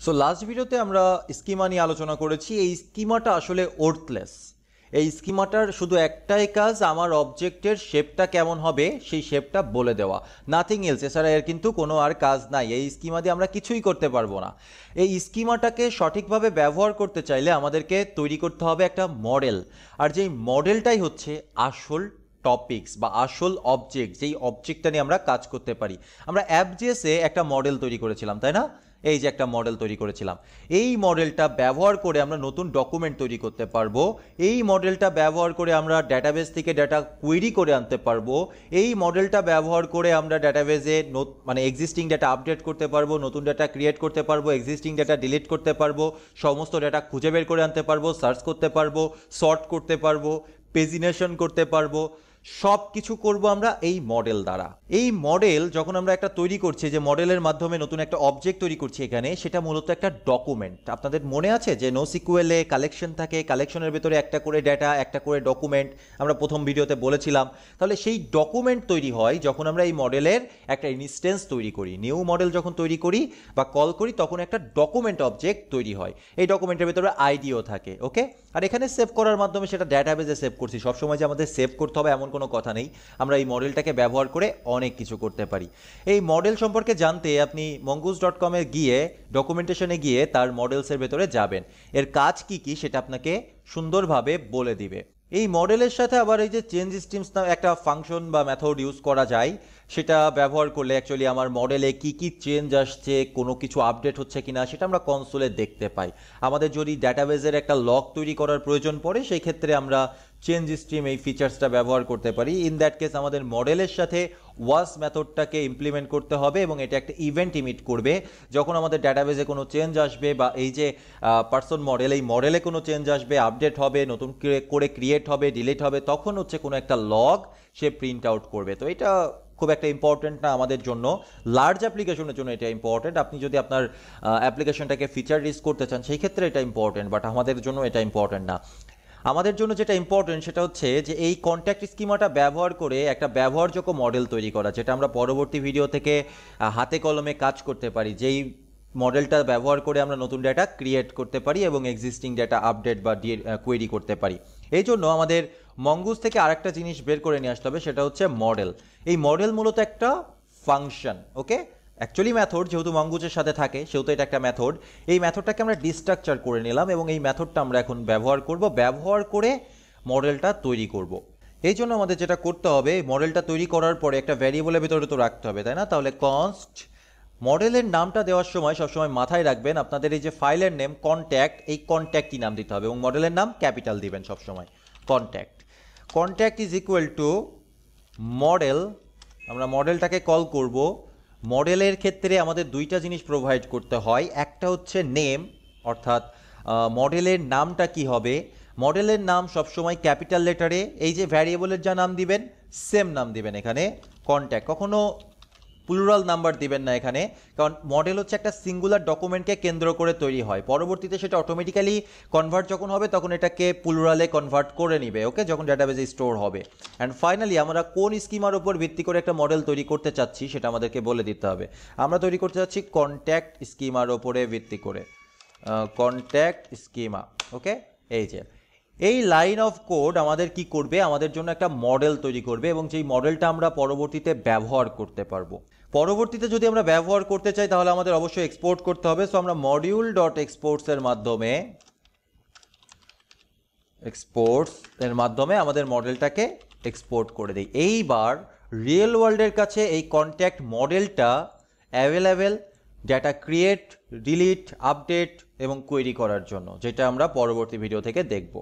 So last ভিডিওতে আমরা schema নিয়ে আলোচনা করেছি। এই স্কিমাটা আসলে ওর্থলেস। এই স্কিমাটার শুধু একটাই কাজ, আমার অবজেক্টের শেপটা কেমন হবে সেই শেপটা বলে দেওয়া, নাথিং এলস। এছাড়া এর কিন্তু কোনো আর কাজ নাই। এই স্কিমা দিয়ে আমরা কিছুই করতে পারবো না। এই স্কিমাটাকে সঠিকভাবে ব্যবহার করতে চাইলে আমাদেরকে তৈরি করতে হবে একটা মডেল, আর যেই মডেলটাই হচ্ছে আসল টপিকস বা আসল অবজেক্ট, যেই অবজেক্টটা নিয়ে আমরা কাজ করতে পারি। আমরা অ্যাপ.জেএস-এ একটা মডেল তৈরি করেছিলাম, তাই না? এই যে একটা মডেল তৈরি করেছিলাম, এই মডেলটা ব্যবহার করে আমরা নতুন ডকুমেন্ট তৈরি করতে পারবো। এই মডেলটা ব্যবহার করে আমরা ডেটাবেস থেকে ডাটা কোয়েরি করে আনতে পারবো। এই মডেলটা ব্যবহার করে আমরা ডেটাবেসে মানে এক্সিস্টিং ডাটা আপডেট করতে পারবো, নতুন ডাটা ক্রিয়েট করতে পারবো, এক্সিস্টিং ডাটা ডিলিট করতে পারবো, সমস্ত ডাটা খুঁজে বের করে আনতে পারবো, সার্চ করতে পারবো, সর্ট করতে পারবো, পেজিনেশন করতে পারবো। সব কিছু করবো আমরা এই মডেল দ্বারা। এই মডেল যখন আমরা একটা তৈরি করছি, যে মডেলের মাধ্যমে নতুন একটা অবজেক্ট তৈরি করছি এখানে, সেটা মূলত একটা ডকুমেন্ট। আপনাদের মনে আছে যে NoSQL-এ কালেকশন থাকে, কালেকশনের ভেতরে একটা করে ডেটা, একটা করে ডকুমেন্ট, আমরা প্রথম ভিডিওতে বলেছিলাম। তাহলে সেই ডকুমেন্ট তৈরি হয় যখন আমরা এই মডেলের একটা ইনস্ট্যান্স তৈরি করি। নিউ মডেল যখন তৈরি করি বা কল করি, তখন একটা ডকুমেন্ট অবজেক্ট তৈরি হয়। এই ডকুমেন্টের ভেতরে আইডিও থাকে, ওকে। আর এখানে সেভ করার মাধ্যমে সেটা ডেটাবেসে সেভ করছি। সবসময় যে আমাদের সেভ করতে হবে এমন কোনো কথা নেই। আমরা এই মডেলটাকে ব্যবহার করে অনেক কিছু করতে পারি। এই মডেল সম্পর্কে জানতে আপনি mongoose.com-এ গিয়ে ডকুমেন্টেশনে গিয়ে তার মডেলসের ভেতরে যাবেন। এর কাজ কি কি সেটা আপনাকে সুন্দরভাবে বলে দিবে। এই মডেলের সাথে আবার এই যে চেঞ্জ স্ট্রিমস নামে একটা ফাংশন বা মেথড ইউজ করা যায়, সেটা ব্যবহার করলে অ্যাকচুয়ালি আমার মডেলে কি কি চেঞ্জ আসছে, কোনো কিছু আপডেট হচ্ছে কিনা সেটা আমরা কনসোলে দেখতে পাই। আমাদের যদি ডেটাবেসের একটা লগ তৈরি করার প্রয়োজন পড়ে, সেই ক্ষেত্রে আমরা চেঞ্জ স্ট্রিম এই ফিচার্সটা ব্যবহার করতে পারি। ইন দ্যাট কেস আমাদের মডেলের সাথে ওয়াস মেথডটাকে ইমপ্লিমেন্ট করতে হবে এবং এটা একটা ইভেন্ট ইমিট করবে। যখন আমাদের ডেটাবেসে কোনো চেঞ্জ আসবে বা এই যে পার্সন মডেল, এই মডেলে কোনো চেঞ্জ আসবে, আপডেট হবে, নতুন করে ক্রিয়েট হবে, ডিলিট হবে, তখন হচ্ছে কোনো একটা লগ সে প্রিন্ট আউট করবে। তো এটা খুব একটা ইম্পর্টেন্ট না আমাদের জন্য। লার্জ অ্যাপ্লিকেশনের জন্য এটা ইম্পর্টেন্ট। আপনি যদি আপনার অ্যাপ্লিকেশনটাকে ফিচার রিচ করতে চান, সেই ক্ষেত্রে এটা ইম্পর্টেন্ট, বাট আমাদের জন্য এটা ইম্পর্টেন্ট না। আমাদের জন্য যেটা ইম্পর্টেন্ট সেটা হচ্ছে যে এই কন্ট্যাক্ট স্কিমাটা ব্যবহার করে একটা ব্যবহারযোগ্য মডেল তৈরি করা, যেটা আমরা পরবর্তী ভিডিও থেকে হাতে কলমে কাজ করতে পারি। যেই মডেলটা ব্যবহার করে আমরা নতুন ডেটা ক্রিয়েট করতে পারি এবং এক্সিস্টিং ডেটা আপডেট বা কোয়েরি করতে পারি। এই জন্য আমাদের মঙ্গুস থেকে আরেকটা জিনিস বের করে নিয়ে আসতে হবে, সেটা হচ্ছে মডেল। এই মডেল মূলত একটা ফাংশন, ওকে। অ্যাকচুয়ালি মেথড যেহেতু মঙ্গুসের সাথে থাকে, সেহেতু এটা একটা মেথড। এই মেথডটাকে আমরা ডিস্ট্রাকচার করে নিলাম এবং এই মেথডটা আমরা এখন ব্যবহার করব, ব্যবহার করে মডেলটা তৈরি করব। এই জন্য আমাদের যেটা করতে হবে, মডেলটা তৈরি করার পরে একটা ভ্যারিয়েবলের ভিতরে তো রাখতে হবে, তাই না? তাহলে কনস্ট মডেলের নামটা দেওয়ার সময় সবসময় মাথায় রাখবেন, আপনাদের এই যে ফাইলের নেম কন্ট্যাক্ট, এই কন্ট্যাক্টই নাম দিতে হবে এবং মডেলের নাম ক্যাপিটাল দিবেন সবসময়। Contact is equal to model. আমরা মডেলটাকে কল করব। মডেলের ক্ষেত্রে আমাদের দুইটা জিনিস প্রোভাইড করতে হয়। একটা হচ্ছে নেম, অর্থাৎ মডেলের নামটা কি হবে। মডেলের নাম সবসময় ক্যাপিটাল লেটারে। এই যে ভ্যারিয়েবলের যা নাম দিবেন সেম নাম দিবেন এখানে কন্ট্যাক্ট। কখনো প্লুরাল নাম্বার দিবেন না এখানে, কারণ মডেল হচ্ছে একটা সিঙ্গুলার ডকুমেন্টকে কেন্দ্র করে তৈরি হয়। পরবর্তীতে সেটা অটোমেটিক্যালি কনভার্ট যখন হবে তখন এটাকে প্লুরালে কনভার্ট করে নিবে, ওকে, যখন ডেটাবেসে স্টোর হবে। অ্যান্ড ফাইনালি আমরা কোন স্কিমার উপর ভিত্তি করে একটা মডেল তৈরি করতে চাচ্ছি সেটা আমাদেরকে বলে দিতে হবে। আমরা তৈরি করতে চাচ্ছি কন্ট্যাক্ট স্কিমার উপরে ভিত্তি করে, কন্ট্যাক্ট স্কিমা, ওকে। এই যে এই লাইন অফ কোড আমাদের কি করবে, আমাদের জন্য একটা মডেল তৈরি করবে এবং যেই মডেলটা আমরা পরবর্তীতে ব্যবহার করতে পারবো। পরবর্তীতে যদি আমরা ব্যবহার করতে চাই তাহলে আমাদের অবশ্যই এক্সপোর্ট করতে হবে। সো আমরা মডিউল ডট এক্সপোর্টসের মাধ্যমে আমাদের মডেলটাকে এক্সপোর্ট করে দিই। এইবার রিয়েল ওয়ার্ল্ডের কাছে এই কন্ট্যাক্ট মডেলটা available data create, delete, update এবং কোয়েরি করার জন্য, যেটা আমরা পরবর্তী ভিডিও থেকে দেখব।